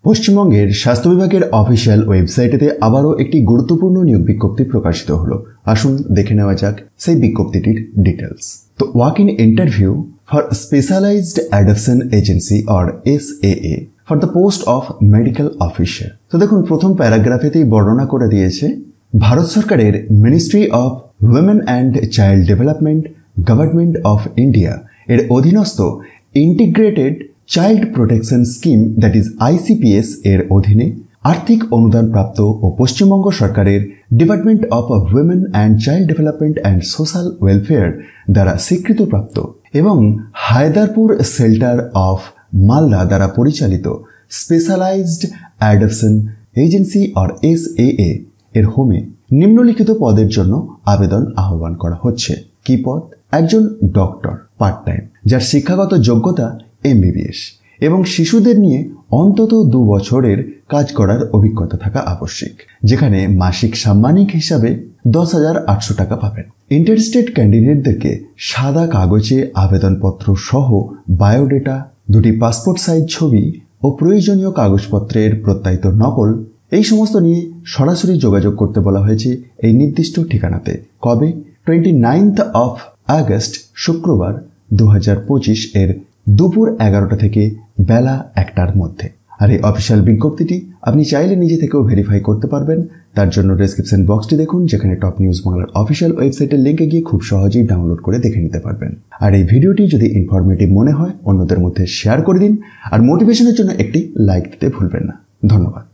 পশ্চিমবঙ্গের স্বাস্থ্য বিভাগের অফিসিয়াল ওয়েবসাইটেতে আবারও একটি গুরুত্বপূর্ণ নিয়োগ বিজ্ঞপ্তি প্রকাশিত হলো। আসুন দেখে নেওয়া যাক সেই বিজ্ঞপ্তিটির ডিটেলস। তো walk in interview for specialized adoption agency or SAA for the post of medical officer. তো দেখুন, প্রথম প্যারাগ্রাফেতেই বর্ণনা করে দিয়েছে ভারত সরকারের ministry of women and child development government of India এর অধীনস্থ integrated child protection scheme that is ICPS এর অধীনে আর্থিক অনুদান প্রাপ্ত ও পশ্চিমবঙ্গ সরকারের department of women and child development and social welfare দ্বারা স্বীকৃতপ্রাপ্ত এবং হায়দারপুর শেল্টার অফ মালদা দ্বারা পরিচালিত specialized adoption agency or SAA এর হোমে নিম্নলিখিত পদের জন্য আবেদন আহ্বান করা হচ্ছে। কি পদ? একজন ডক্টর পার্ট টাইম যার শিক্ষাগত যোগ্যতা MBBS এবং শিশুদের নিয়ে অন্তত 2 বছরের কাজ করার অভিজ্ঞতা থাকা আবশ্যিক, যেখানে মাসিক সাম্মানিক হিসাবে 10,800 টাকা পাবেন। ইন্টারেস্টেড ক্যান্ডিডেটদেরকে সাদা কাগজে আবেদনপত্র সহ বায়োডেটা, 2টি পাসপোর্ট সাইজ ছবি ও প্রয়োজনীয় কাগজপত্রের প্রত্যায়িত নকল এই সমস্ত নিয়ে সরাসরি যোগাযোগ করতে বলা হয়েছে এই নির্দিষ্ট ঠিকানাতে। কবে? 29 আগস্ট শুক্রবার 2025 এর দুপুর 11টা থেকে বেলা 1টার মধ্যে। আর এই অফিসিয়াল বিজ্ঞপ্তিটি আপনি চাইলে নিজে থেকেও ভেরিফাই করতে পারবেন। তার জন্য ডেসক্রিপশন বক্সটি দেখুন, যেখানে টপ নিউজ বাংলার অফিসিয়াল ওয়েবসাইটের লিঙ্কে গিয়ে খুব সহজেই ডাউনলোড করে দেখে নিতে পারবেন। আর এই ভিডিওটি যদি ইনফরমেটিভ মনে হয় অন্যদের মধ্যে শেয়ার করে দিন, আর মোটিভেশনের জন্য একটি লাইক দিতে ভুলবেন না। ধন্যবাদ।